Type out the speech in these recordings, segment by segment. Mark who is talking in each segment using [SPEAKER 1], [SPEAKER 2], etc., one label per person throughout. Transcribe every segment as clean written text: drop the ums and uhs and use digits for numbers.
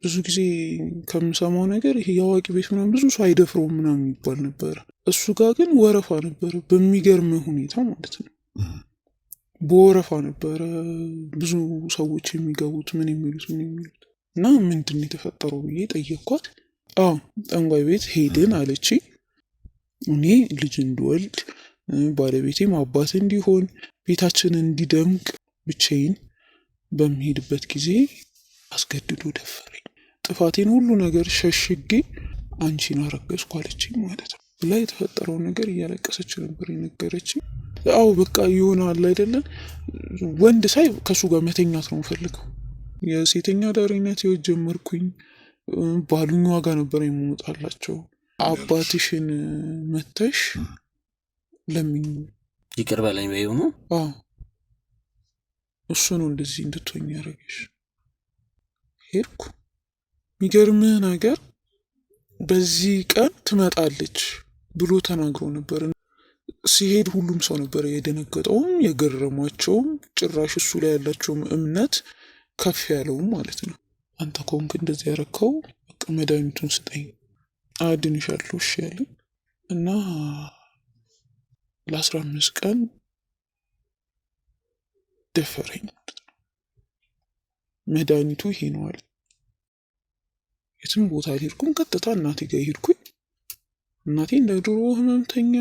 [SPEAKER 1] ብዙ ጊዜ ከምሰማው ነገር ይሄ የአዋቂ ቤት ምናምን ብዙ ሰው አይደፍረውም ምናምን የሚባል ነበረ። እሱ ጋር ግን ወረፋ ነበረ፣ በሚገርም ሁኔታ ማለት ነው። በወረፋ ነበረ ብዙ ሰዎች የሚገቡት ምን የሚሉት እና ምንድን የተፈጠረው ብዬ ጠየኳት። ጠንቋይ ቤት ሄድን አለች። እኔ ልጅ እንድወልድ ባለቤቴም አባት እንዲሆን ቤታችን እንዲደምቅ ብቻዬን በሚሄድበት ጊዜ አስገድዶ ደፈረኝ። ጥፋቴን ሁሉ ነገር ሸሽጌ አንቺን አረገዝኩ አለችኝ ማለት ነው። ብላ የተፈጠረው ነገር እያለቀሰች ነበር የነገረችኝ። በቃ ይሆናል አይደለም ወንድ ሳይ ከሱ ጋር መተኛት ነው ፈልገው። የሴተኛ ዳሪነት ህይወት ጀመርኩኝ። ባሉኝ ዋጋ ነበር የምወጣላቸው። አባትሽን መተሽ ለምኝ
[SPEAKER 2] ይቅር በለኝ በይው ነው።
[SPEAKER 1] እሱ ነው እንደዚህ እንድትሆኝ ያደረገሽ። ሄድኩ። የሚገርምህ ነገር በዚህ ቀን ትመጣለች ብሎ ተናግሮ ነበር። ሲሄድ ሁሉም ሰው ነበር የደነገጠውም የገረሟቸውም፣ ጭራሽ እሱ ላይ ያላቸውም እምነት ከፍ ያለውም ማለት ነው። አንተ ከሆንክ እንደዚህ ያረከው በቃ መድኃኒቱን ስጠኝ አድንሻለሁ እሺ ያለኝ እና ለ15 ቀን ደፈረኝ ማለት ነው። መድኃኒቱ ይሄ ነው አለ። የትም ቦታ አልሄድኩም፣ ቀጥታ እናቴ ጋር ሄድኩኝ። እናቴ እንደ ድሮ ህመምተኛ፣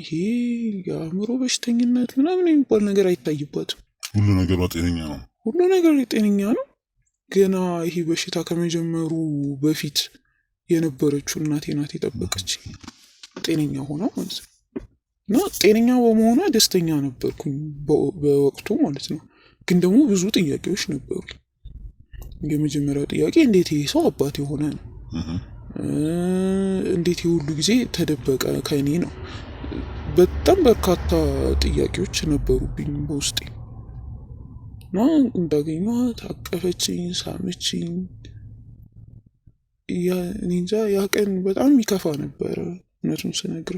[SPEAKER 1] ይሄ የአእምሮ በሽተኝነት ምናምን የሚባል ነገር አይታይባትም።
[SPEAKER 3] ሁሉ ነገር ጤነኛ ነው።
[SPEAKER 1] ሁሉ ነገር ጤነኛ ነው። ገና ይሄ በሽታ ከመጀመሩ በፊት የነበረችው እናቴ ናት የጠበቀች፣ ጤነኛ ሆና ማለት ነው። እና ጤነኛ በመሆኗ ደስተኛ ነበርኩኝ በወቅቱ ማለት ነው። ግን ደግሞ ብዙ ጥያቄዎች ነበሩ። የመጀመሪያው ጥያቄ እንዴት ይሄ ሰው አባት የሆነ ነው? እንዴት የሁሉ ጊዜ ተደበቀ ከእኔ ነው? በጣም በርካታ ጥያቄዎች ነበሩብኝ በውስጤ። እና እንዳገኘኋት አቀፈችኝ፣ ሳመችኝ። እንጃ ያ ቀን በጣም ይከፋ ነበረ። እውነቱን ስነግር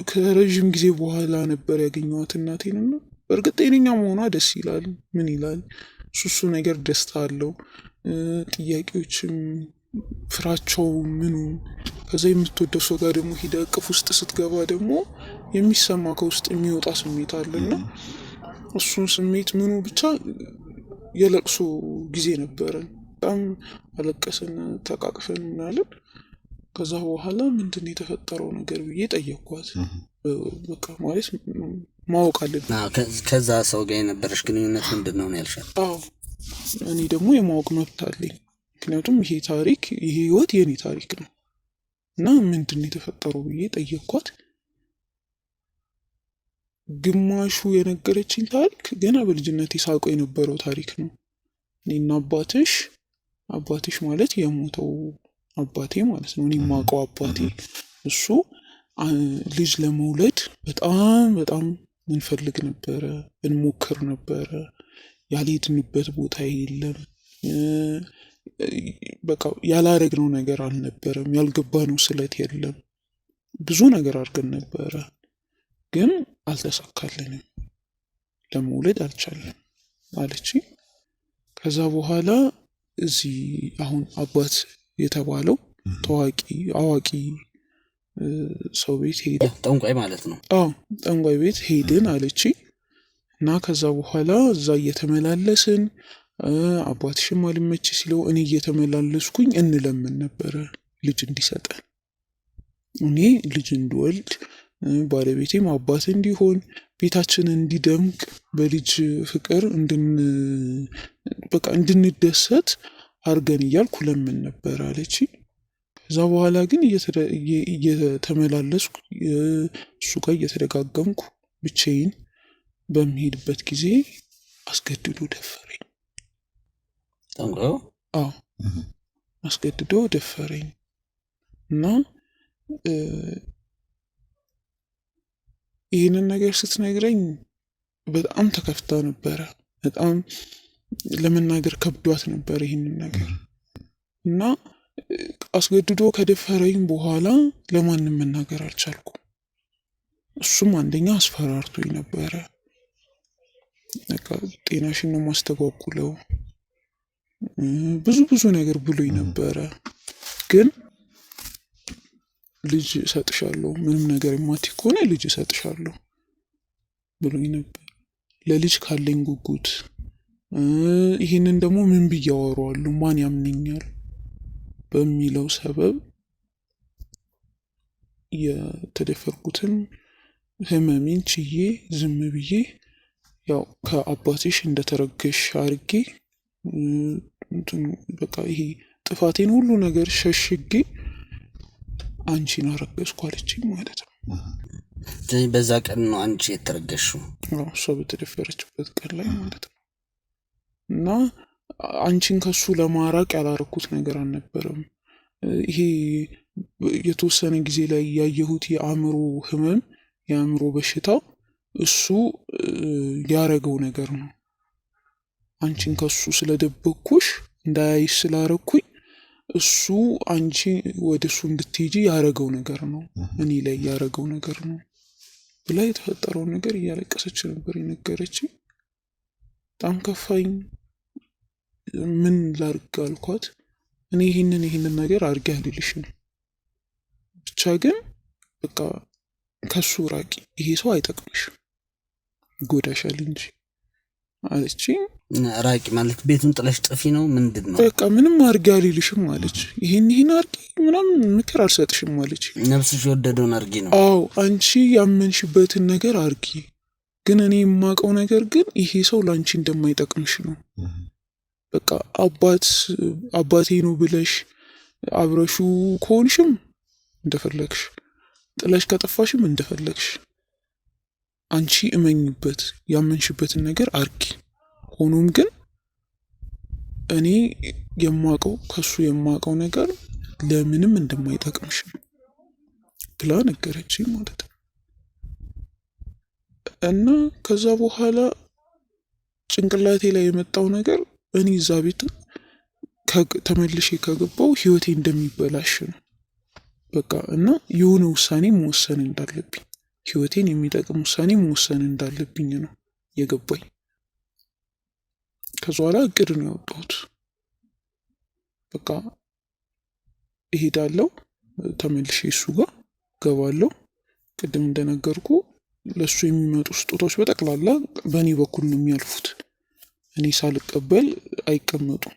[SPEAKER 1] ከረዥም ጊዜ በኋላ ነበር ያገኘኋት እናቴን። እና በእርግጥ ጤነኛ መሆኗ ደስ ይላል። ምን ይላል ሱሱ ነገር ደስታ አለው። ጥያቄዎችም ፍራቸው ምኑ። ከዛ የምትወደው ሰው ጋር ደግሞ ሂደ እቅፍ ውስጥ ስትገባ ደግሞ የሚሰማ ከውስጥ የሚወጣ ስሜት አለና እሱን ስሜት ምኑ ብቻ የለቅሶ ጊዜ ነበረን። በጣም አለቀስን፣ ተቃቅፈን ምናለን። ከዛ በኋላ ምንድን የተፈጠረው ነገር ብዬ ጠየኳት። በቃ ማለት ማወቅ አለብን።
[SPEAKER 2] ከዛ ሰው ጋር የነበረሽ ግንኙነት ምንድን ነው ያልሻል?
[SPEAKER 1] እኔ ደግሞ የማወቅ መብት አለኝ። ምክንያቱም ይሄ ታሪክ ይሄ ህይወት የኔ ታሪክ ነው እና ምንድን የተፈጠረው ብዬ ጠየኳት። ግማሹ የነገረችኝ ታሪክ ገና በልጅነቴ ሳውቀው የነበረው ታሪክ ነው። እኔና አባትሽ ማለት የሞተው አባቴ ማለት ነው። እኔ የማውቀው አባቴ እሱ ልጅ ለመውለድ በጣም እንፈልግ ነበረ፣ እንሞክር ነበረ። ያልሄድንበት ቦታ የለም። በቃ ያላረግነው ነገር አልነበረም። ያልገባነው ስለት የለም። ብዙ ነገር አድርገን ነበረ፣ ግን አልተሳካልንም። ለመውለድ አልቻለም አለች። ከዛ በኋላ እዚህ አሁን አባት የተባለው አዋቂ ሰው ቤት ሄድን።
[SPEAKER 2] ጠንቋይ ማለት ነው።
[SPEAKER 1] ጠንቋይ ቤት ሄድን አለች። እና ከዛ በኋላ እዛ እየተመላለስን አባትሽም አልመች ሲለው እኔ እየተመላለስኩኝ እንለምን ነበረ ልጅ እንዲሰጠን። እኔ ልጅ እንድወልድ ባለቤቴም አባት እንዲሆን ቤታችን እንዲደምቅ በልጅ ፍቅር እንድንደሰት አርገን እያልኩ ለምን ነበር አለች። ከዛ በኋላ ግን እየተመላለስኩ እሱ ጋር እየተደጋገምኩ ብቻዬን በሚሄድበት ጊዜ አስገድዶ ደፈረኝ። አስገድዶ ደፈረኝ እና ይህንን ነገር ስትነግረኝ በጣም ተከፍታ ነበረ። በጣም ለመናገር ከብዷት ነበር ይህንን ነገር እና አስገድዶ ከደፈረኝ በኋላ ለማንም መናገር አልቻልኩም። እሱም አንደኛ አስፈራርቶኝ ነበረ። ጤናሽን ነው ማስተጓጉለው፣ ብዙ ነገር ብሎኝ ነበረ። ግን ልጅ እሰጥሻለሁ፣ ምንም ነገር የማትይ ከሆነ ልጅ እሰጥሻለሁ ብሎኝ ነበር። ለልጅ ካለኝ ጉጉት ይህንን ደግሞ ምን ብዬ አወራዋለሁ፣ ማን ያምነኛል በሚለው ሰበብ የተደፈርኩትን ህመሜን ችዬ ዝም ብዬ ያው ከአባትሽ እንደተረገሽ አርጌ በቃ ይሄ ጥፋቴን ሁሉ ነገር ሸሽጌ አንቺን አረገዝኩ አለችኝ ማለት ነው።
[SPEAKER 2] በዛ ቀን ነው አንቺ የተረገሽው?
[SPEAKER 1] እሷ በተደፈረችበት ቀን ላይ ማለት ነው። እና አንቺን ከሱ ለማራቅ ያላረኩት ነገር አልነበረም። ይሄ የተወሰነ ጊዜ ላይ ያየሁት የአእምሮ ህመም፣ የአእምሮ በሽታ እሱ ያረገው ነገር ነው። አንቺን ከሱ ስለደበኩሽ እንዳያይሽ ስላረኩኝ እሱ አንቺ ወደ እሱ እንድትሄጂ ያረገው ነገር ነው፣ እኔ ላይ ያረገው ነገር ነው ብላ የተፈጠረውን ነገር እያለቀሰች ነበር የነገረችኝ። በጣም ከፋኝ። ምን ላርግ አልኳት። እኔ ይህንን ነገር አርጌ አልልሽም፣ ብቻ ግን በቃ ከሱ ራቂ፣ ይሄ ሰው አይጠቅምሽም፣ ይጎዳሻል እንጂ አለችኝ።
[SPEAKER 2] ራቂ ማለት ቤቱን ጥለሽ ጥፊ ነው ምንድን ነው?
[SPEAKER 1] በቃ ምንም አርጌ አልልሽም አለች። ይህን አርጌ ምናምን ምክር አልሰጥሽም አለች።
[SPEAKER 2] ነፍስሽ የወደደውን አርጌ ነው።
[SPEAKER 1] አዎ አንቺ ያመንሽበትን ነገር አርጌ፣ ግን እኔ የማውቀው ነገር ግን ይሄ ሰው ለአንቺ እንደማይጠቅምሽ ነው። በቃ አባቴ ነው ብለሽ አብረሹ ከሆንሽም እንደፈለግሽ፣ ጥለሽ ከጠፋሽም እንደፈለግሽ፣ አንቺ እመኝበት፣ ያመንሽበትን ነገር አርጊ። ሆኖም ግን እኔ የማውቀው ከሱ የማውቀው ነገር ለምንም እንደማይጠቅምሽ ብላ ነገረችኝ ማለት ነው። እና ከዛ በኋላ ጭንቅላቴ ላይ የመጣው ነገር እኔ እዛ ቤት ተመልሼ ከገባው ህይወቴ እንደሚበላሽ ነው በቃ። እና የሆነ ውሳኔ መወሰን እንዳለብኝ፣ ህይወቴን የሚጠቅም ውሳኔ መወሰን እንዳለብኝ ነው የገባኝ። ከዛ በኋላ እቅድ ነው ያወጣሁት። በቃ እሄዳለሁ፣ ተመልሼ እሱ ጋር ገባለሁ። ቅድም እንደነገርኩ ለሱ የሚመጡ ስጦታዎች በጠቅላላ በእኔ በኩል ነው የሚያልፉት። እኔ ሳልቀበል አይቀመጡም።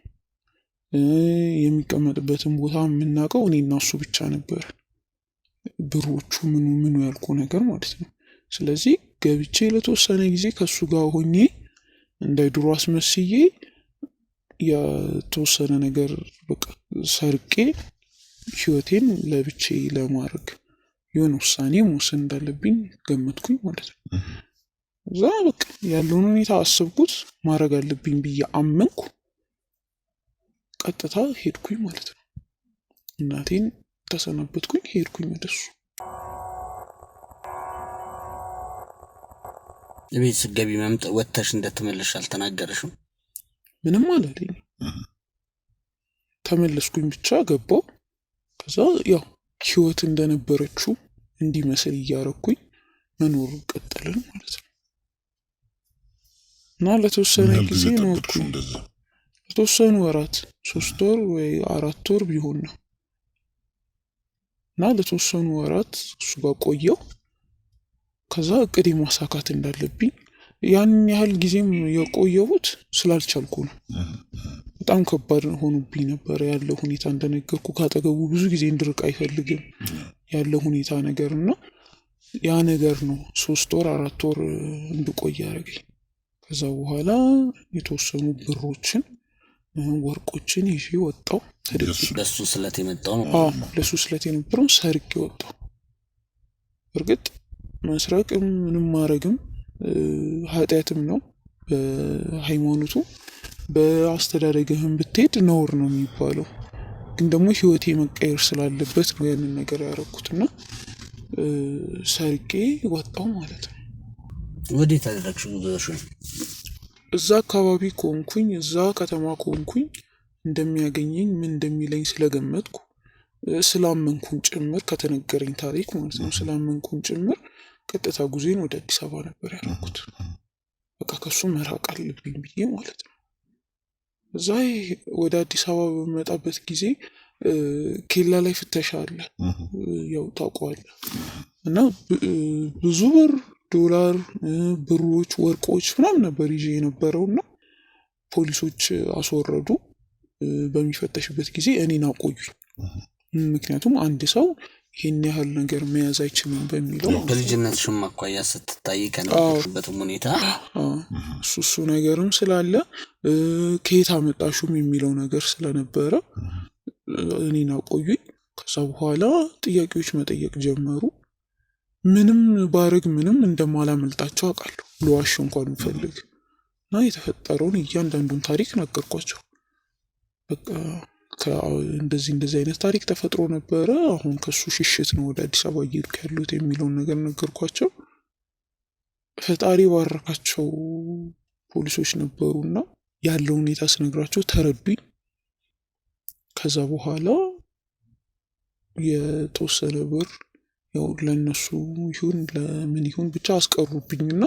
[SPEAKER 1] የሚቀመጥበትን ቦታ የምናውቀው እኔ እና እሱ ብቻ ነበር፣ ብሮቹ ምኑ ያልኩ ነገር ማለት ነው። ስለዚህ ገብቼ ለተወሰነ ጊዜ ከሱ ጋር ሆኜ እንዳይድሮ አስመስዬ የተወሰነ ነገር በቃ ሰርቄ ህይወቴን ለብቼ ለማድረግ የሆነ ውሳኔ መወሰን እንዳለብኝ ገመትኩኝ ማለት ነው። እዛ በቃ ያለውን ሁኔታ አስብኩት፣ ማድረግ አለብኝ ብዬ አመንኩ። ቀጥታ ሄድኩኝ ማለት ነው። እናቴን ተሰናበትኩኝ፣ ሄድኩኝ ወደሱ።
[SPEAKER 2] ቤት ስገቢ ወጥተሽ እንደተመለሽ አልተናገረሽም?
[SPEAKER 1] ምንም አላለኝ። ተመለስኩኝ ብቻ ገባው። ከዛ ያው ህይወት እንደነበረችው እንዲመስል እያረኩኝ መኖር ቀጠልን ማለት ነው። እና ለተወሰነ ጊዜ ኖርኩኝ። ለተወሰኑ ወራት 3 ወር ወይ 4 ወር ቢሆን ነው። እና ለተወሰኑ ወራት እሱ ጋር ቆየው። ከዛ እቅዴ ማሳካት እንዳለብኝ ያን ያህል ጊዜም የቆየሁት ስላልቻልኩ ነው። በጣም ከባድ ሆኖብኝ ነበር ያለው ሁኔታ። እንደነገርኩ ካጠገቡ ብዙ ጊዜ እንድርቅ አይፈልግም ያለው ሁኔታ ነገር እና ያ ነገር ነው 3 ወር 4 ወር እንድቆይ ያደረገኝ። ከዛ በኋላ የተወሰኑ ብሮችን ወርቆችን ይዤ ወጣው።
[SPEAKER 2] ለሱ ስለት የመጣው ነው።
[SPEAKER 1] ለሱ ስለት የነበረውን ሰርቄ ወጣው። እርግጥ መስረቅም ምንም ማድረግም ኃጢአትም ነው በሃይማኖቱ። በአስተዳደግህም ብትሄድ ነውር ነው የሚባለው። ግን ደግሞ ህይወቴ መቀየር ስላለበት ነው ያንን ነገር ያደረኩትና ሰርቄ ወጣው ማለት ነው።
[SPEAKER 2] ወዴት አደረግሽው?
[SPEAKER 1] እዛ አካባቢ ከሆንኩኝ፣ እዛ ከተማ ከሆንኩኝ እንደሚያገኘኝ ምን እንደሚለኝ ስለገመትኩ ስላመንኩን ጭምር ከተነገረኝ ታሪክ ማለት ነው ስላመንኩን ጭምር ቀጥታ ጉዜን ወደ አዲስ አበባ ነበር ያደረኩት። በቃ ከሱ መራቅ አለብኝ ብዬ ማለት ነው። እዛ ወደ አዲስ አበባ በመጣበት ጊዜ ኬላ ላይ ፍተሻ አለ፣ ያው ታውቀዋለህ። እና ብዙ ብር፣ ዶላር፣ ብሮች፣ ወርቆች ምናምን ነበር ይዤ የነበረው እና ፖሊሶች አስወረዱ። በሚፈተሽበት ጊዜ እኔን አቆዩኝ። ምክንያቱም አንድ ሰው ይሄን ያህል ነገር መያዝ አይችልም በሚለው
[SPEAKER 2] በልጅነት ሽማ አኳያ ስትታይ ከነበርሽበትም ሁኔታ
[SPEAKER 1] እሱ ነገርም ስላለ ከየት አመጣሹም የሚለው ነገር ስለነበረ እኔን አቆዩኝ። ከዛ በኋላ ጥያቄዎች መጠየቅ ጀመሩ። ምንም ባረግ ምንም እንደማላመልጣቸው አውቃለሁ፣ ለዋሽ እንኳን ብፈልግ እና የተፈጠረውን እያንዳንዱን ታሪክ ነገርኳቸው። በቃ እንደዚህ አይነት ታሪክ ተፈጥሮ ነበረ፣ አሁን ከሱ ሽሽት ነው ወደ አዲስ አበባ እየሄድኩ ያሉት የሚለውን ነገር ነገርኳቸው። ፈጣሪ ባረካቸው ፖሊሶች ነበሩና ያለው ሁኔታ ስነግራቸው ተረዱኝ። ከዛ በኋላ የተወሰነ ብር ያው ለነሱ ይሁን ለምን ይሁን ብቻ አስቀሩብኝና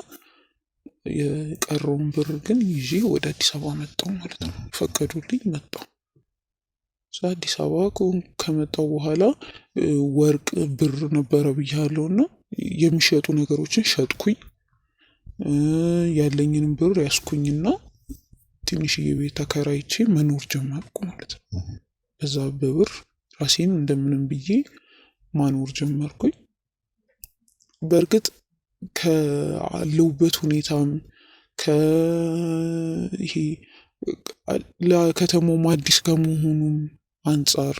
[SPEAKER 1] የቀረውን ብር ግን ይዤ ወደ አዲስ አበባ መጣሁ ማለት ነው። ፈቀዱልኝ፣ መጣሁ። አዲስ አበባ ከመጣሁ በኋላ ወርቅ ብር ነበረ ብያለሁና የሚሸጡ ነገሮችን ሸጥኩኝ። ያለኝንም ብር ያስኩኝና ትንሽዬ ቤት ተከራይቼ መኖር ጀመርኩ ማለት ነው። በዛ በብር ራሴን እንደምንም ብዬ ማኖር ጀመርኩኝ። በእርግጥ ካለሁበት ሁኔታም ይሄ ለከተማውም አዲስ ከመሆኑም አንጻር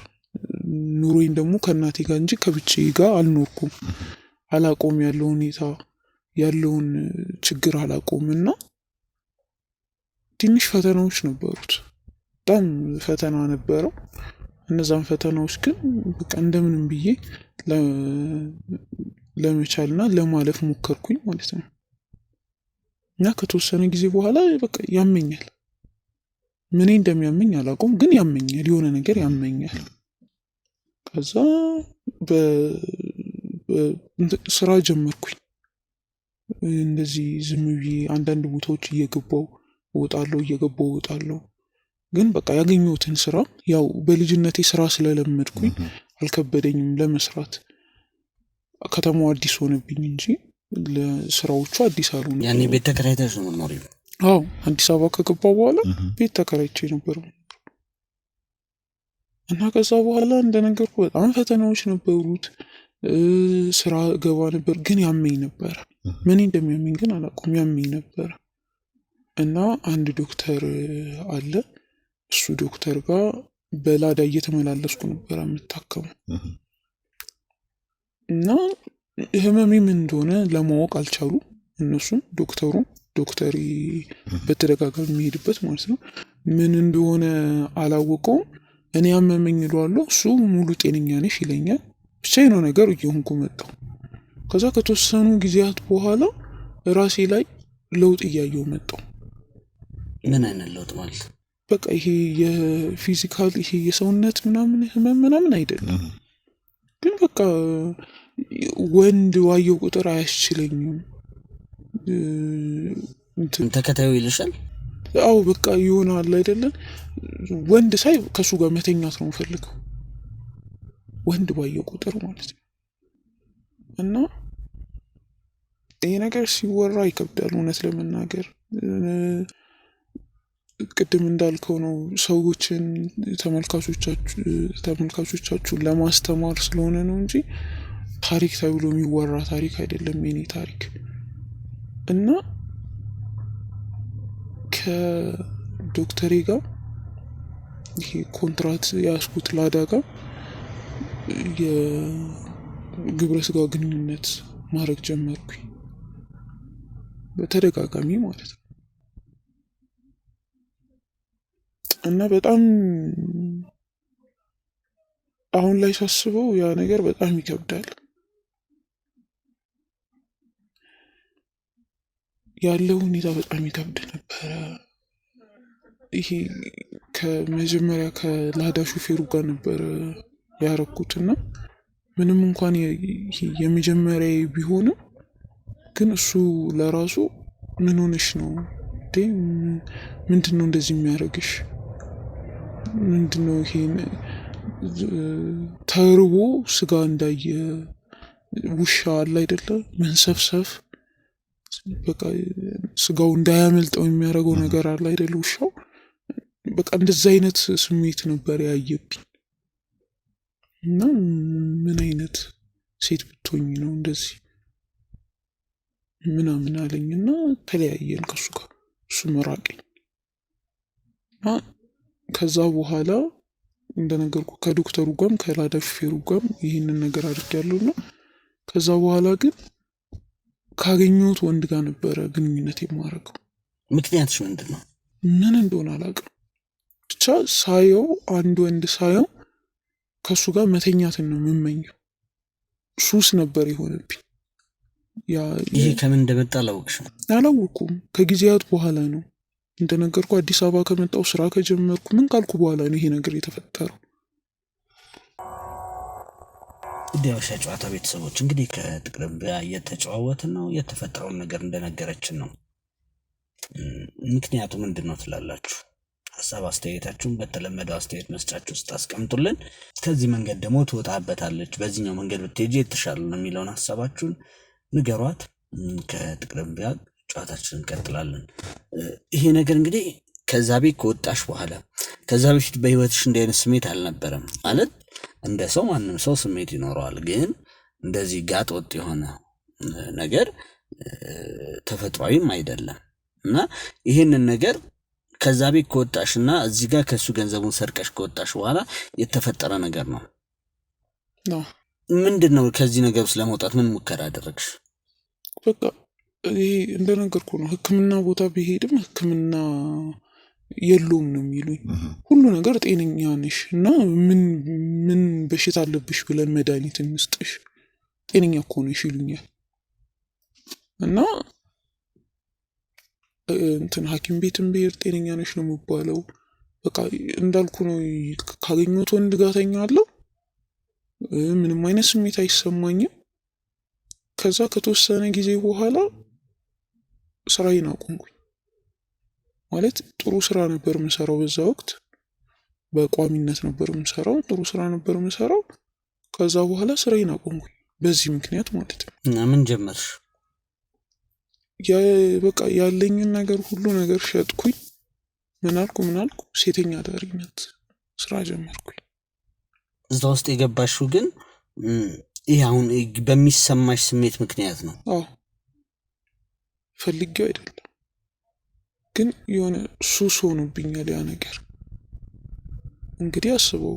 [SPEAKER 1] ኑሮዬን ደግሞ ከእናቴ ጋር እንጂ ከብቻዬ ጋር አልኖርኩም። አላቆም ያለው ሁኔታ ያለውን ችግር አላቆም እና ትንሽ ፈተናዎች ነበሩት። በጣም ፈተና ነበረው። እነዛን ፈተናዎች ግን በቃ እንደምንም ብዬ ለመቻልና ለማለፍ ሞከርኩኝ ማለት ነው። እና ከተወሰነ ጊዜ በኋላ በቃ ያመኛል። ምን እንደሚያመኝ አላውቅም፣ ግን ያመኛል፣ የሆነ ነገር ያመኛል። ከዛ ስራ ጀመርኩኝ። እንደዚህ ዝም ብዬ አንዳንድ ቦታዎች እየገባው እወጣለሁ። ግን በቃ ያገኘሁትን ስራ ያው በልጅነቴ ስራ ስለለመድኩኝ አልከበደኝም ለመስራት። ከተማው አዲስ ሆነብኝ እንጂ ለስራዎቹ አዲስ አልሆነ።
[SPEAKER 2] ያኔ ቤት ተከራይተሽ ነው የምትኖሪው?
[SPEAKER 1] አዎ፣ አዲስ አበባ ከገባሁ በኋላ ቤት ተከራይቼ ነበር እና ከዛ በኋላ እንደነገርኩ በጣም ፈተናዎች ነበሩት። ስራ ገባ ነበር፣ ግን ያመኝ ነበር። ምን እንደሚያመኝ ግን አላውቅም፣ ያመኝ ነበር። እና አንድ ዶክተር አለ፣ እሱ ዶክተር ጋር በላዳ እየተመላለስኩ ነበር የምታከመው። እና ህመሜ ምን እንደሆነ ለማወቅ አልቻሉ እነሱም ዶክተሪ በተደጋጋሚ የሚሄድበት ማለት ነው። ምን እንደሆነ አላወቀውም። እኔ ያመመኝ እለዋለሁ፣ እሱ ሙሉ ጤነኛ ነሽ ይለኛል። ብቻ ነው ነገር እየሆንኩ መጣሁ። ከዛ ከተወሰኑ ጊዜያት በኋላ ራሴ ላይ ለውጥ እያየው መጣሁ።
[SPEAKER 2] ምን አይነት ለውጥ ማለት?
[SPEAKER 1] በቃ ይሄ የፊዚካል ይሄ የሰውነት ምናምን ህመም ምናምን አይደለም፣ ግን በቃ ወንድ ዋየው ቁጥር አያስችለኝም።
[SPEAKER 2] ተከታዩ ይልሻል?
[SPEAKER 1] አዎ በቃ ይሆናል አይደለም። ወንድ ሳይ ከሱ ጋር መተኛት ነው የምፈልገው፣ ወንድ ባየው ቁጥር ማለት ነው። እና ይሄ ነገር ሲወራ ይከብዳል እውነት ለመናገር። ቅድም እንዳልከው ነው፣ ሰዎችን ተመልካቾቻችሁን ለማስተማር ስለሆነ ነው እንጂ ታሪክ ተብሎ የሚወራ ታሪክ አይደለም የኔ ታሪክ። እና ከዶክተሬ ጋር ይሄ ኮንትራት ያስኩት ላዳ ጋር የግብረ ስጋ ግንኙነት ማድረግ ጀመርኩኝ በተደጋጋሚ ማለት ነው። እና በጣም አሁን ላይ ሳስበው ያ ነገር በጣም ይከብዳል። ያለው ሁኔታ በጣም ይከብድ ነበረ። ይሄ ከመጀመሪያ ከላዳ ሹፌሩ ጋር ነበረ ያረኩትና ምንም እንኳን የመጀመሪያ ቢሆንም ግን እሱ ለራሱ ምን ሆነሽ ነው እንዴ? ምንድን ነው እንደዚህ የሚያደርግሽ? ምንድነው ይሄን ተርቦ ስጋ እንዳየ ውሻ አለ አይደለ መንሰፍሰፍ በቃ ስጋው እንዳያመልጠው የሚያደርገው ነገር አለ አይደለ ውሻው በቃ እንደዛ አይነት ስሜት ነበር ያየብኝ እና ምን አይነት ሴት ብትሆኚ ነው እንደዚህ ምናምን አለኝና ተለያየን ከሱ ጋር እሱ መራቀኝ እና ከዛ በኋላ እንደነገርኩ ከዶክተሩ ጋርም ከላዳ ሹፌሩ ጋርም ይህንን ነገር አድርጌያለሁና ከዛ በኋላ ግን ካገኘሁት ወንድ ጋር ነበረ ግንኙነት የማደርገው።
[SPEAKER 2] ምክንያትሽ ምንድን ነው?
[SPEAKER 1] ምን እንደሆነ አላውቅም። ብቻ ሳየው አንድ ወንድ ሳየው ከሱ ጋር መተኛትን ነው የምመኘው። ሱስ ነበር የሆነብኝ።
[SPEAKER 2] ይሄ ከምን እንደመጣ አላወቅሽም?
[SPEAKER 1] አላወኩም። ከጊዜያት በኋላ ነው እንደነገርኩ አዲስ አበባ ከመጣው ስራ ከጀመርኩ ምን ካልኩ በኋላ ነው ይሄ ነገር የተፈጠረው።
[SPEAKER 2] የሀበሻ ጨዋታ ቤተሰቦች እንግዲህ ከጥቅርብ እየተጨዋወትን ነው። የተፈጠረውን ነገር እንደነገረችን ነው። ምክንያቱ ምንድን ነው ትላላችሁ? ሀሳብ አስተያየታችሁን በተለመደው አስተያየት መስጫችሁ ውስጥ አስቀምጡልን። ከዚህ መንገድ ደግሞ ትወጣበታለች፣ በዚህኛው መንገድ ብትሄጂ የተሻለ ነው የሚለውን ሀሳባችሁን ንገሯት። ከጥቅርብ ጨዋታችን እንቀጥላለን። ይሄ ነገር እንግዲህ ከዛ ቤት ከወጣሽ በኋላ ከዛ በፊት በህይወትሽ እንዲህ አይነት ስሜት አልነበረም ማለት እንደ ሰው ማንም ሰው ስሜት ይኖረዋል፣ ግን እንደዚህ ጋጥ ወጥ የሆነ ነገር ተፈጥሯዊም አይደለም እና ይህንን ነገር ከዛ ቤት ከወጣሽና እዚህ ጋር ከሱ ገንዘቡን ሰርቀሽ ከወጣሽ በኋላ የተፈጠረ ነገር ነው። ምንድነው? ከዚህ ነገር ውስጥ ለመውጣት ምን ሙከራ አደረግሽ?
[SPEAKER 1] በቃ ይሄ እንደነገርኩ ነው። ህክምና ቦታ ቢሄድም ህክምና የለውም ነው የሚሉኝ። ሁሉ ነገር ጤነኛ ነሽ እና ምን በሽታ አለብሽ ብለን መድኃኒት እንስጥሽ፣ ጤነኛ እኮ ነሽ ይሉኛል። እና እንትን ሐኪም ቤትም ብሄድ ጤነኛ ነሽ ነው የሚባለው። በቃ እንዳልኩ ነው። ካገኘሁት ወንድ ጋር ተኛለሁ፣ ምንም አይነት ስሜት አይሰማኝም። ከዛ ከተወሰነ ጊዜ በኋላ ስራዬን አቆምኩኝ። ማለት ጥሩ ስራ ነበር የምሰራው በዛ ወቅት፣ በቋሚነት ነበር የምሰራው፣ ጥሩ ስራ ነበር የምሰራው። ከዛ በኋላ ስራዬን አቆምኩኝ በዚህ ምክንያት ማለት ነው።
[SPEAKER 2] እና ምን ጀመርሽ?
[SPEAKER 1] በቃ ያለኝን ነገር ሁሉ ነገር ሸጥኩኝ። ምን አልኩ ሴተኛ አዳሪነት ስራ ጀመርኩኝ።
[SPEAKER 2] እዛ ውስጥ የገባሽው ግን ይህ አሁን በሚሰማሽ ስሜት ምክንያት ነው?
[SPEAKER 1] አዎ፣ ፈልጌው አይደለም፣ ግን የሆነ ሱስ ሆኖብኛል ያ ነገር። እንግዲህ አስበው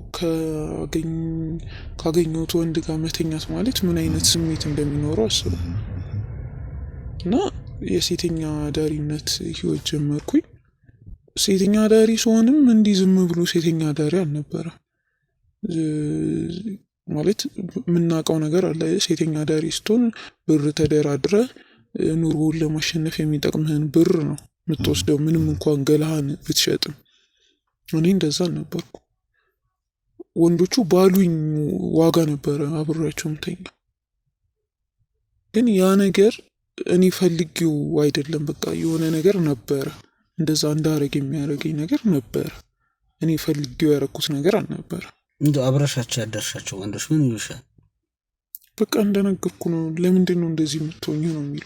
[SPEAKER 1] ካገኘሁት ወንድ ጋር መተኛት ማለት ምን አይነት ስሜት እንደሚኖረው አስበው። እና የሴተኛ አዳሪነት ህይወት ጀመርኩኝ። ሴተኛ አዳሪ ሲሆንም እንዲህ ዝም ብሎ ሴተኛ አዳሪ አልነበረ። ማለት የምናውቀው ነገር አለ። ሴተኛ አዳሪ ስትሆን ብር ተደራድረ ኑሮውን ለማሸነፍ የሚጠቅምህን ብር ነው የምትወስደው፣ ምንም እንኳን ገላህን ብትሸጥም። እኔ እንደዛ አልነበርኩ። ወንዶቹ ባሉኝ ዋጋ ነበረ አብሬያቸው ምተኛ። ግን ያ ነገር እኔ ፈልጌው አይደለም። በቃ የሆነ ነገር ነበረ፣ እንደዛ እንዳረግ የሚያደርገኝ ነገር ነበረ። እኔ ፈልጌው ያደረኩት ነገር አልነበረ።
[SPEAKER 2] እንደ አብረሻቸው ያደርሻቸው ወንዶች ምን ይሉሻል?
[SPEAKER 1] በቃ እንደነገርኩ ነው። ለምንድን ነው እንደዚህ የምትሆኙ ነው የሚሉ።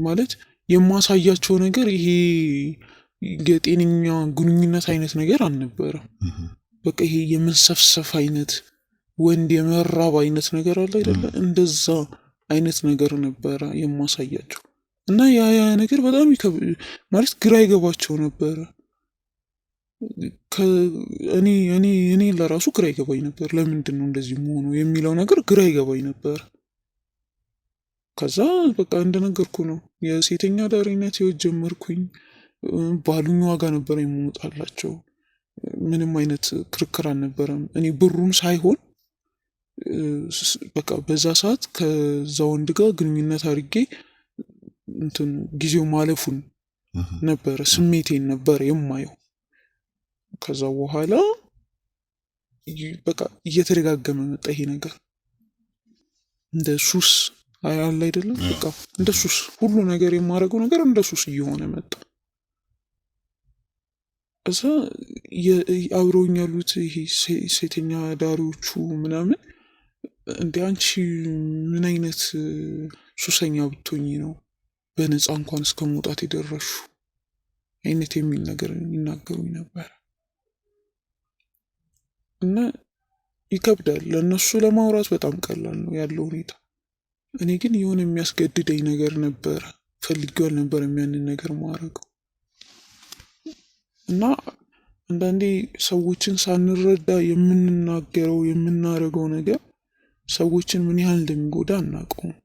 [SPEAKER 1] ማለት የማሳያቸው ነገር ይሄ የጤነኛ ግንኙነት አይነት ነገር አልነበረም። በቃ ይሄ የመንሰፍሰፍ አይነት ወንድ የመራብ አይነት ነገር አለ አይደለ? እንደዛ አይነት ነገር ነበረ የማሳያቸው እና ያ ነገር በጣም ማለት ግራ ይገባቸው ነበረ። እኔ ለራሱ ግራ ይገባኝ ነበር። ለምንድን ነው እንደዚህ መሆኑ የሚለው ነገር ግራ ይገባኝ ነበር። ከዛ በቃ እንደነገርኩ ነው የሴተኛ አዳሪነት ህይወት ጀመርኩኝ። ባሉኝ ዋጋ ነበር የምወጣላቸው። ምንም አይነት ክርክር አልነበረም። እኔ ብሩን ሳይሆን በቃ በዛ ሰዓት ከዛ ወንድ ጋር ግንኙነት አድርጌ እንትን ጊዜው ማለፉን ነበረ ስሜቴን ነበር የማየው። ከዛ በኋላ በቃ እየተደጋገመ መጣ ይሄ ነገር እንደ ሱስ አለ አይደለም? በቃ እንደ ሱስ ሁሉ ነገር የማደርገው ነገር እንደ ሱስ እየሆነ መጣ እዛ አብረውኝ ያሉት ይሄ ሴተኛ ዳሪዎቹ ምናምን እንደ አንቺ ምን አይነት ሱሰኛ ብትሆኚ ነው በነፃ እንኳን እስከ መውጣት የደረሹ አይነት የሚል ነገር ይናገሩኝ ነበር። እና ይከብዳል። ለእነሱ ለማውራት በጣም ቀላል ነው ያለው ሁኔታ። እኔ ግን የሆነ የሚያስገድደኝ ነገር ነበረ። ፈልጌው አልነበረም ያንን ነገር ማድረገው። እና አንዳንዴ ሰዎችን ሳንረዳ የምንናገረው የምናደርገው ነገር ሰዎችን ምን ያህል እንደሚጎዳ አናውቀውም።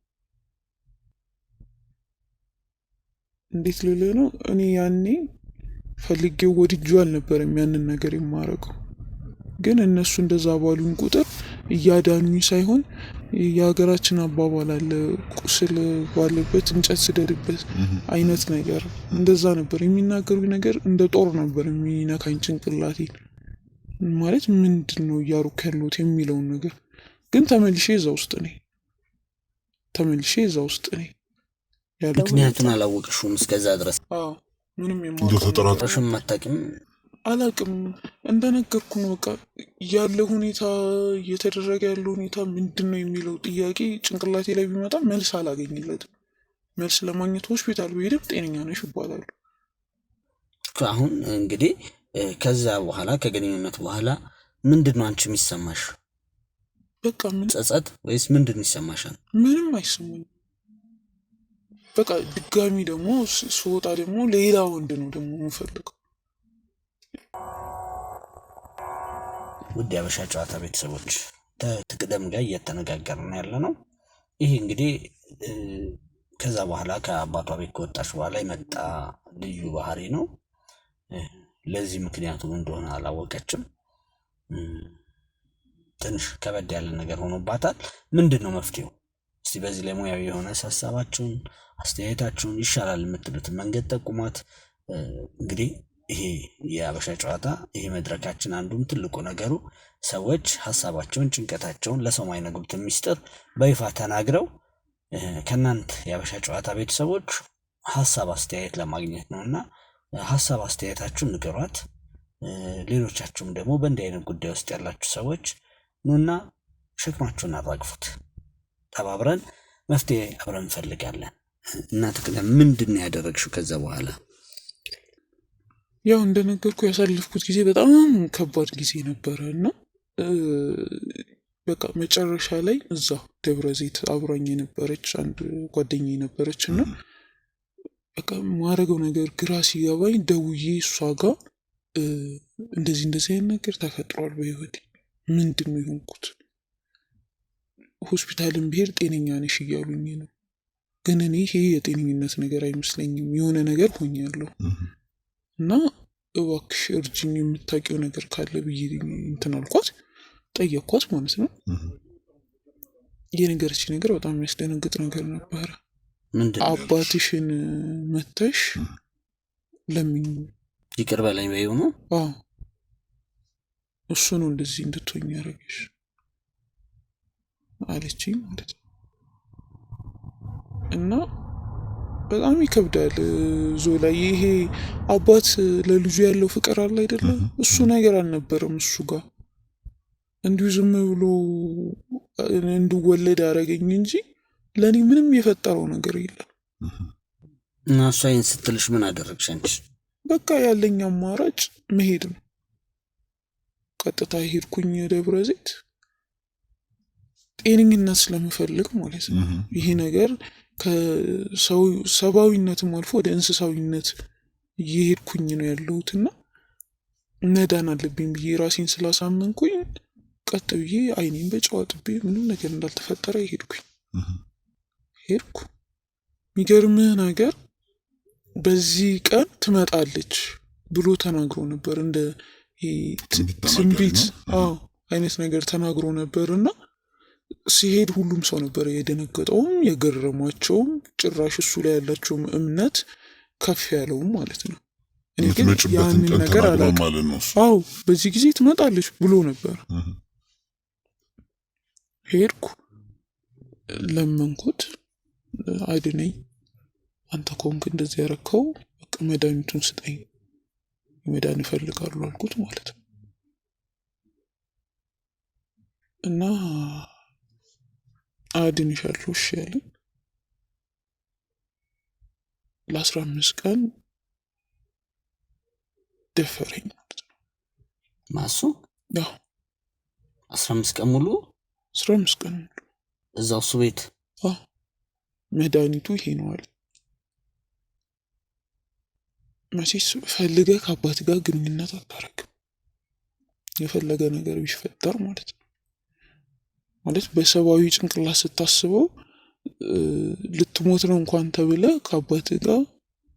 [SPEAKER 1] እንዴት ልልህ ነው? እኔ ያኔ ፈልጌው ወድጄው አልነበረም ያንን ነገር የማደርገው። ግን እነሱ እንደዛ ባሉኝ ቁጥር እያዳኑኝ ሳይሆን የሀገራችን አባባል አለ፣ ቁስል ባለበት እንጨት ስደድበት አይነት ነገር እንደዛ ነበር የሚናገሩኝ። ነገር እንደ ጦር ነበር የሚነካኝ ጭንቅላቴን። ማለት ምንድን ነው እያሩክ ያሉት የሚለውን ነገር ግን ተመልሼ እዛ ውስጥ ነኝ።
[SPEAKER 2] ምክንያቱን አላወቅሽውም እስከዛ ድረስ?
[SPEAKER 1] ምንም የማውቀው
[SPEAKER 2] አታውቂም?
[SPEAKER 1] አላቅም። እንደነገርኩ ነው። በቃ ያለ ሁኔታ እየተደረገ ያለ ሁኔታ ምንድን ነው የሚለው ጥያቄ ጭንቅላቴ ላይ ቢመጣ መልስ አላገኝለትም። መልስ ለማግኘት ሆስፒታል ብሄድም ጤነኛ ነሽ ይባላሉ።
[SPEAKER 2] አሁን እንግዲህ ከዛ በኋላ ከግንኙነት በኋላ ምንድን ነው አንቺ የሚሰማሽ?
[SPEAKER 1] በቃ ምን
[SPEAKER 2] ጸጸት ወይስ ምንድን ነው ይሰማሻል?
[SPEAKER 1] ምንም አይሰማኝም። በቃ ድጋሚ ደግሞ ስወጣ ደግሞ ሌላ ወንድ ነው ደግሞ የምፈልገው።
[SPEAKER 2] ውድ የሀበሻ ጨዋታ ቤተሰቦች ትቅደም ጋር እየተነጋገርን ያለ ነው። ይህ እንግዲህ ከዛ በኋላ ከአባቷ ቤት ከወጣች በኋላ የመጣ ልዩ ባህሪ ነው። ለዚህ ምክንያቱ እንደሆነ አላወቀችም። ትንሽ ከበድ ያለ ነገር ሆኖባታል። ምንድን ነው መፍትሄው? እስቲ በዚህ ላይ ሙያዊ የሆነ ሀሳባችሁን አስተያየታችሁን ይሻላል የምትሉትን መንገድ ጠቁሟት። እንግዲህ ይሄ የሀበሻ ጨዋታ ይሄ መድረካችን አንዱም ትልቁ ነገሩ ሰዎች ሀሳባቸውን ጭንቀታቸውን ለሰው ማይነግሩትን ሚስጥር በይፋ ተናግረው ከእናንተ የሀበሻ ጨዋታ ቤተሰቦች ሀሳብ አስተያየት ለማግኘት ነው። እና ሀሳብ አስተያየታችሁን ንገሯት። ሌሎቻችሁም ደግሞ በእንዲህ አይነት ጉዳይ ውስጥ ያላችሁ ሰዎች ኑና ሸክማችሁን አራግፉት። ተባብረን መፍትሄ አብረን እንፈልጋለን። እና ትቅደም ምንድን ነው ያደረግሽው ከዛ በኋላ?
[SPEAKER 1] ያው እንደነገርኩ ያሳለፍኩት ጊዜ በጣም ከባድ ጊዜ ነበረ እና በቃ መጨረሻ ላይ እዛ ደብረ ዘይት አብራኝ የነበረች አንድ ጓደኛ ነበረች እና በቃ ማድረገው ነገር ግራ ሲገባኝ ደውዬ እሷ ጋር እንደዚህ አይነት ነገር ተፈጥሯል በህይወቴ፣ ምንድን ነው የሆንኩት? ሆስፒታልን ብሄድ ጤነኛ ነሽ እያሉኝ ነው፣ ግን እኔ ይሄ የጤነኝነት ነገር አይመስለኝም፣ የሆነ ነገር ሆኛለሁ እና እባክሽ እርጅኝ፣ የምታውቂው ነገር ካለ ብዬ እንትን አልኳት፣ ጠየኳት ማለት ነው። የነገረች ነገር በጣም የሚያስደነግጥ ነገር ነበረ። አባትሽን መተሽ ለምኝ
[SPEAKER 2] ይቅር በለኝ በይው ነው።
[SPEAKER 1] እሱ ነው እንደዚህ እንድትሆኝ ያደረገሽ አለችኝ ማለት ነው። እና በጣም ይከብዳል። ዞላ ይሄ አባት ለልጁ ያለው ፍቅር አለ አይደለም፣ እሱ ነገር አልነበረም እሱ ጋር። እንዲሁ ዝም ብሎ እንድወለድ አደረገኝ እንጂ ለእኔ ምንም የፈጠረው ነገር የለም።
[SPEAKER 2] እና እሷ ይህን ስትልሽ ምን አደረግሽ አንቺ?
[SPEAKER 1] በቃ ያለኝ አማራጭ መሄድ ነው። ቀጥታ ሄድኩኝ ደብረ ዘይት፣ ጤነኝነት ስለምፈልግ ማለት ነው። ይሄ ነገር ከሰብአዊነትም አልፎ ወደ እንስሳዊነት እየሄድኩኝ ነው ያለሁትና መዳን አለብኝ ብዬ ራሴን ስላሳመንኩኝ ቀጥ ብዬ አይኔን በጨዋጥቤ ምንም ነገር እንዳልተፈጠረ ሄድኩ። የሚገርምህ ነገር በዚህ ቀን ትመጣለች ብሎ ተናግሮ ነበር። እንደ ትንቢት አይነት ነገር ተናግሮ ነበር እና ሲሄድ ሁሉም ሰው ነበር የደነገጠውም የገረሟቸውም፣ ጭራሽ እሱ ላይ ያላቸውም እምነት ከፍ ያለውም ማለት ነው። እኔ ግን ያንን ነገር አላውቅም። በዚህ ጊዜ ትመጣለች ብሎ ነበር። ሄድኩ፣ ለመንኩት፣ አድነኝ፣ አንተ ከሆንክ እንደዚህ ያረከው በቃ መድኃኒቱን ስጠኝ መዳን እፈልጋለሁ አልኩት ማለት ነው። እና አድንሻለሁ እሺ ያለኝ ለ15 ቀን ደፈረኝ ማለት ነው።
[SPEAKER 2] ማሱ
[SPEAKER 1] ያው
[SPEAKER 2] 15 ቀን ሙሉ
[SPEAKER 1] 15 ቀን ሙሉ
[SPEAKER 2] እዛው እሱ ቤት
[SPEAKER 1] መድኃኒቱ ይሄ ነው አለ። መቼስ ፈልገህ ከአባት ጋር ግንኙነት አታረግም፣ የፈለገ ነገር ቢፈጠር ማለት ነው። ማለት በሰብአዊ ጭንቅላት ስታስበው ልትሞት ነው እንኳን ተብለ ከአባት ጋር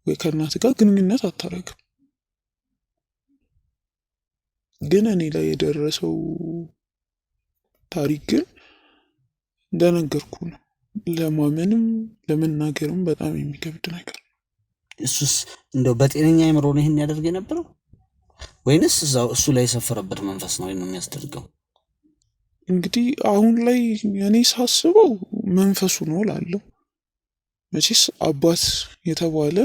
[SPEAKER 1] ወይ ከእናት ጋር ግንኙነት አታረግም። ግን እኔ ላይ የደረሰው ታሪክ ግን እንደነገርኩ ነው። ለማመንም ለመናገርም በጣም የሚከብድ ነገር።
[SPEAKER 2] እሱስ እንደው በጤነኛ አይምሮ ነው ይሄን ያደርግ የነበረው ወይንስ እዛው እሱ ላይ የሰፈረበት መንፈስ ነው ይሄን የሚያስደርገው?
[SPEAKER 1] እንግዲህ አሁን ላይ እኔ ሳስበው መንፈሱ ነው እላለሁ። መቼስ አባት የተባለ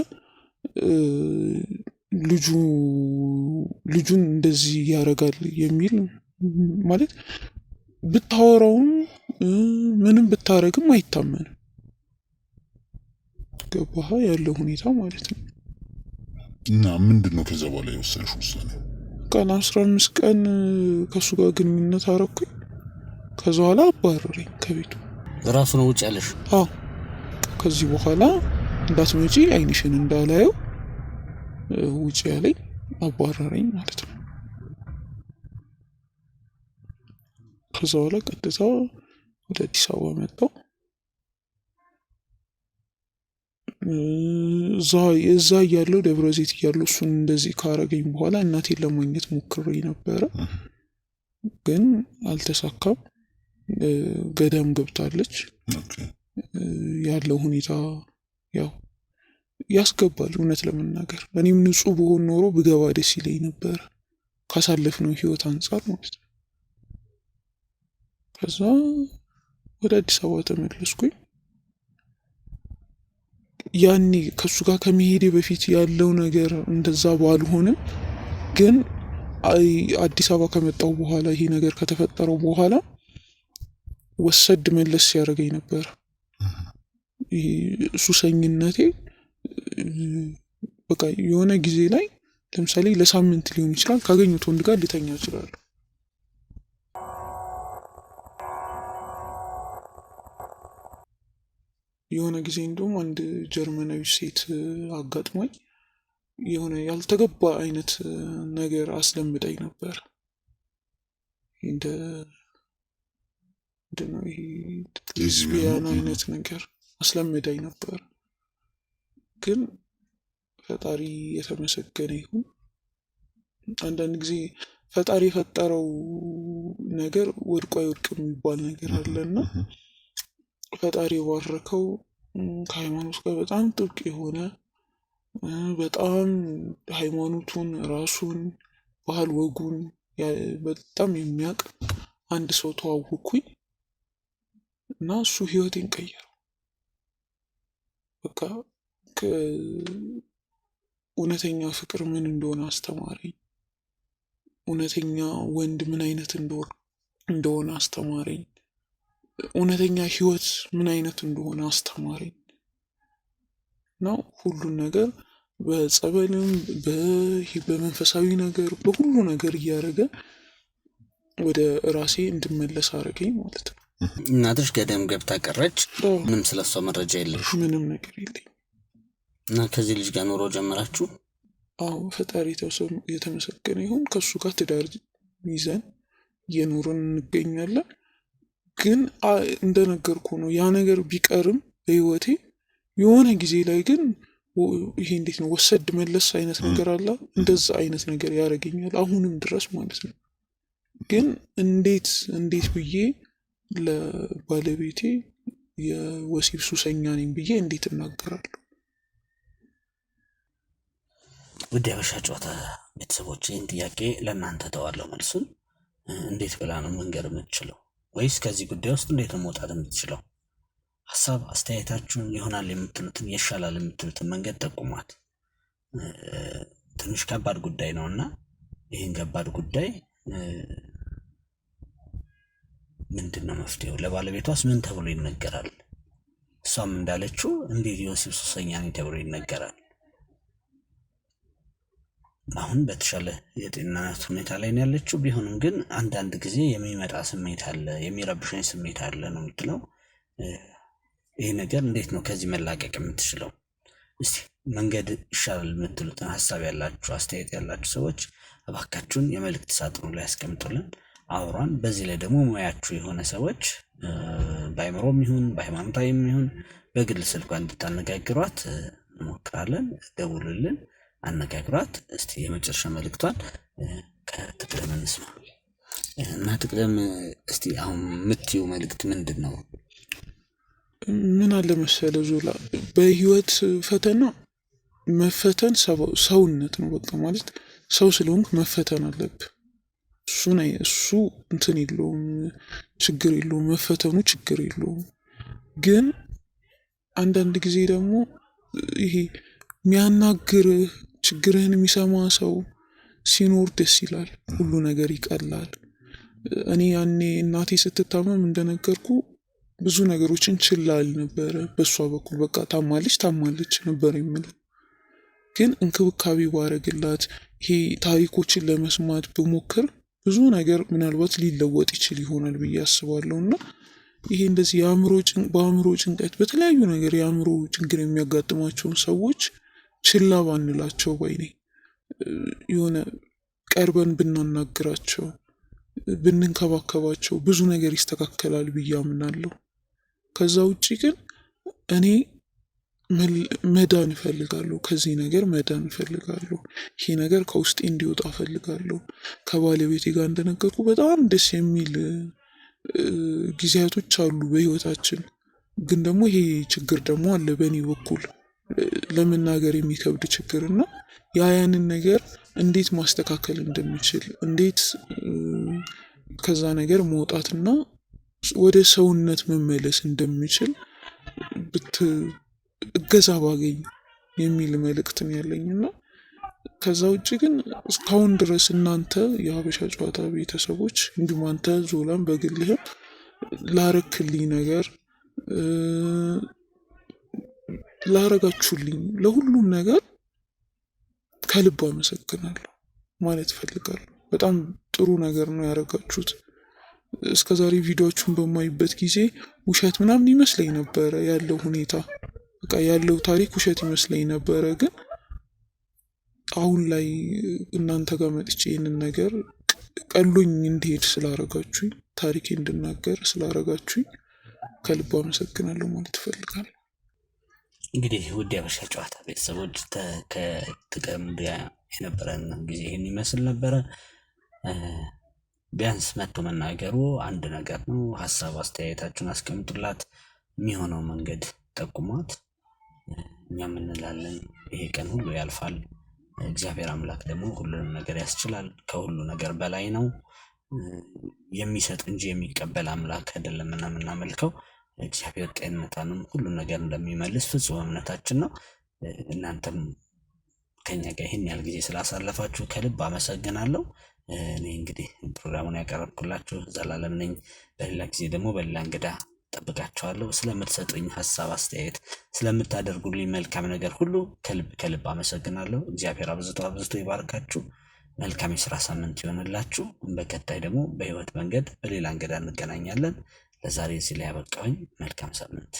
[SPEAKER 1] ልጁን እንደዚህ ያደርጋል የሚል ማለት ብታወራውም ምንም ብታረግም አይታመንም። ገባህ ያለው ሁኔታ ማለት ነው።
[SPEAKER 3] እና ምንድነው ከዛ በኋላ የወሰንሽው ውሳኔ?
[SPEAKER 1] ቀን 15 ቀን ከሱ ጋር ግንኙነት አረኩኝ። ከዛ በኋላ አባረረኝ ከቤቱ።
[SPEAKER 2] ራሱ ነው ውጭ ያለሽ?
[SPEAKER 1] አዎ ከዚህ በኋላ እንዳትመጪ አይንሽን እንዳላየው ውጭ ያለኝ አባረረኝ ማለት ነው። ከዛ በኋላ ቀጥታ ወደ አዲስ አበባ መጣሁ። እዛ እያለሁ ደብረ ዘይት እያለሁ እሱን እንደዚህ ካረገኝ በኋላ እናቴን ለማግኘት ሞክሬ ነበረ፣ ግን አልተሳካም። ገዳም ገብታለች። ያለው ሁኔታ ያው ያስገባል። እውነት ለመናገር እኔም ንጹህ ብሆን ኖሮ ብገባ ደስ ይለኝ ነበረ ካሳለፍነው ህይወት አንጻር ማለት ነው። ከዛ ወደ አዲስ አበባ ተመለስኩኝ። ያኔ ከሱ ጋር ከመሄዴ በፊት ያለው ነገር እንደዛ ባልሆንም ግን አዲስ አበባ ከመጣው በኋላ ይሄ ነገር ከተፈጠረው በኋላ ወሰድ መለስ ያደርገኝ ነበር። ሱሰኝነቴ በቃ የሆነ ጊዜ ላይ ለምሳሌ ለሳምንት ሊሆን ይችላል ካገኙት ወንድ ጋር ልተኛ እችላለሁ። የሆነ ጊዜ እንደውም አንድ ጀርመናዊ ሴት አጋጥሞኝ የሆነ ያልተገባ አይነት ነገር አስለምዳኝ ነበር። እንደ ነው ይሄ ሌዝቢያን አይነት ነገር አስለምዳኝ ነበር። ግን ፈጣሪ የተመሰገነ ይሁን። አንዳንድ ጊዜ ፈጣሪ የፈጠረው ነገር ወድቆ አይወድቅም የሚባል ነገር አለና ፈጣሪ የባረከው ከሃይማኖት ጋር በጣም ጥብቅ የሆነ በጣም ሃይማኖቱን ራሱን ባህል ወጉን በጣም የሚያውቅ አንድ ሰው ተዋወቅኩኝ እና እሱ ህይወቴን ቀየረው። በቃ እውነተኛ ፍቅር ምን እንደሆነ አስተማረኝ። እውነተኛ ወንድ ምን አይነት እንደሆነ አስተማረኝ። እውነተኛ ህይወት ምን አይነት እንደሆነ አስተማረኝ እና ሁሉን ነገር በጸበልም በመንፈሳዊ ነገር በሁሉ ነገር እያደረገ ወደ ራሴ እንድመለስ አረገኝ ማለት ነው።
[SPEAKER 2] እናትሽ ገዳም ገብታ ቀረች። ምንም ስለሷ መረጃ የለሽ?
[SPEAKER 1] ምንም ነገር የለኝ።
[SPEAKER 2] እና ከዚህ ልጅ ጋር ኑሮ ጀመራችሁ?
[SPEAKER 1] አዎ ፈጣሪ የተመሰገነ ይሁን። ከሱ ጋር ትዳር ይዘን እየኖርን እንገኛለን። ግን እንደነገርኩ ነው ያ ነገር ቢቀርም በህይወቴ የሆነ ጊዜ ላይ ግን ይሄ እንዴት ነው ወሰድ መለስ አይነት ነገር አለ። እንደዛ አይነት ነገር ያደርገኛል አሁንም ድረስ ማለት ነው። ግን እንዴት ብዬ ለባለቤቴ የወሲብ ሱሰኛ ነኝ ብዬ እንዴት እናገራለሁ?
[SPEAKER 2] ውድ የሀበሻ ጨዋታ ቤተሰቦች ይህን ጥያቄ ለእናንተ ተዋለው መልሱን እንዴት ብላ ነው መንገር የምትችለው? ወይስ ከዚህ ጉዳይ ውስጥ እንዴት ነው መውጣት የምትችለው? ሀሳብ አስተያየታችሁን ይሆናል የምትሉትን ይሻላል የምትሉትን መንገድ ጠቁሟት። ትንሽ ከባድ ጉዳይ ነው እና ይህን ከባድ ጉዳይ ምንድን ነው መፍትሄው? ለባለቤቷስ ምን ተብሎ ይነገራል? እሷም እንዳለችው እንዴት የወሲብ ሱሰኛ ነኝ ተብሎ ይነገራል? አሁን በተሻለ የጤንነት ሁኔታ ላይ ነው ያለችው። ቢሆንም ግን አንዳንድ ጊዜ የሚመጣ ስሜት አለ፣ የሚረብሸኝ ስሜት አለ ነው የምትለው። ይህ ነገር እንዴት ነው ከዚህ መላቀቅ የምትችለው? እስቲ መንገድ ይሻላል የምትሉትን ሀሳብ ያላችሁ፣ አስተያየት ያላችሁ ሰዎች እባካችሁን የመልእክት ሳጥኑ ላይ ያስቀምጡልን፣ አውሯን። በዚህ ላይ ደግሞ ሙያችሁ የሆነ ሰዎች በአይምሮም ይሁን በሃይማኖታዊም ይሁን በግል ስልኳ እንድታነጋግሯት እንሞክራለን። ደውሉልን፣ አነጋግሯት። እስቲ የመጨረሻ መልእክቷን ከትቅደም እንስማ እና ትቅደም፣ እስቲ አሁን የምትይው መልእክት ምንድን ነው?
[SPEAKER 1] ምን አለ መሰለ ዞላ፣ በህይወት ፈተና መፈተን ሰውነት ነው። በቃ ማለት ሰው ስለሆንክ መፈተን አለብህ። እሱ እንትን የለውም፣ ችግር የለውም፣ መፈተኑ ችግር የለውም። ግን አንዳንድ ጊዜ ደግሞ ይሄ የሚያናግርህ ችግርህን የሚሰማ ሰው ሲኖር ደስ ይላል፣ ሁሉ ነገር ይቀላል። እኔ ያኔ እናቴ ስትታመም እንደነገርኩ ብዙ ነገሮችን ችላ ነበረ። በእሷ በኩል በቃ ታማለች ነበር የምለው። ግን እንክብካቤ ባረግላት፣ ይሄ ታሪኮችን ለመስማት ብሞክር ብዙ ነገር ምናልባት ሊለወጥ ይችል ይሆናል ብዬ አስባለሁ። እና ይሄ እንደዚህ በአእምሮ ጭንቀት፣ በተለያዩ ነገር የአእምሮ ችግር የሚያጋጥማቸውን ሰዎች ችላ ባንላቸው ባይ ነኝ። የሆነ ቀርበን ብናናግራቸው፣ ብንንከባከባቸው ብዙ ነገር ይስተካከላል ብዬ አምናለሁ። ከዛ ውጭ ግን እኔ መዳን እፈልጋለሁ፣ ከዚህ ነገር መዳን እፈልጋለሁ። ይሄ ነገር ከውስጤ እንዲወጣ እፈልጋለሁ። ከባለቤቴ ጋር እንደነገርኩ በጣም ደስ የሚል ጊዜያቶች አሉ በህይወታችን። ግን ደግሞ ይሄ ችግር ደግሞ አለ በእኔ በኩል ለመናገር የሚከብድ ችግር እና ያንን ነገር እንዴት ማስተካከል እንደምችል፣ እንዴት ከዛ ነገር መውጣትና ወደ ሰውነት መመለስ እንደምችል እገዛ ባገኝ የሚል መልእክትን ያለኝና ከዛ ውጭ ግን እስካሁን ድረስ እናንተ የሀበሻ ጨዋታ ቤተሰቦች እንዲሁም አንተ ዞላን በግልህም ላረክልኝ ነገር ላረጋችሁልኝ ለሁሉም ነገር ከልብ አመሰግናለሁ ማለት እፈልጋለሁ። በጣም ጥሩ ነገር ነው ያደረጋችሁት። እስከዛሬ ቪዲዮዎቹን በማይበት ጊዜ ውሸት ምናምን ይመስለኝ ነበረ ያለው ሁኔታ፣ በቃ ያለው ታሪክ ውሸት ይመስለኝ ነበረ። ግን አሁን ላይ እናንተ ጋር መጥቼ ይህንን ነገር ቀሎኝ እንዲሄድ ስላረጋችሁኝ፣ ታሪኬ እንድናገር ስላረጋችሁኝ ከልብ አመሰግናለሁ ማለት እፈልጋለሁ።
[SPEAKER 2] እንግዲህ ውድ የሀበሻ ጨዋታ ቤተሰቦች ከትቅደም የነበረን ጊዜ ይህን ይመስል ነበረ። ቢያንስ መጥቶ መናገሩ አንድ ነገር ነው። ሀሳብ አስተያየታችሁን አስቀምጡላት፣ የሚሆነው መንገድ ጠቁሟት። እኛም እንላለን ይሄ ቀን ሁሉ ያልፋል። እግዚአብሔር አምላክ ደግሞ ሁሉንም ነገር ያስችላል። ከሁሉ ነገር በላይ ነው። የሚሰጥ እንጂ የሚቀበል አምላክ አይደለምና የምናመልከው። እግዚአብሔር ጤንነታንም ሁሉም ነገር እንደሚመልስ ፍጹም እምነታችን ነው። እናንተም ከኛ ጋር ይህን ያህል ጊዜ ስላሳለፋችሁ ከልብ አመሰግናለሁ። እኔ እንግዲህ ፕሮግራሙን ያቀረብኩላችሁ ዘላለም ነኝ። በሌላ ጊዜ ደግሞ በሌላ እንግዳ ጠብቃችኋለሁ። ስለምትሰጡኝ ሀሳብ አስተያየት፣ ስለምታደርጉልኝ መልካም ነገር ሁሉ ከልብ አመሰግናለሁ። እግዚአብሔር አብዝቶ ይባርካችሁ። መልካም የስራ ሳምንት ይሆንላችሁ። በቀጣይ ደግሞ በህይወት መንገድ በሌላ እንግዳ እንገናኛለን። ለዛሬ እዚህ ላይ ያበቃሁኝ። መልካም ሳምንት።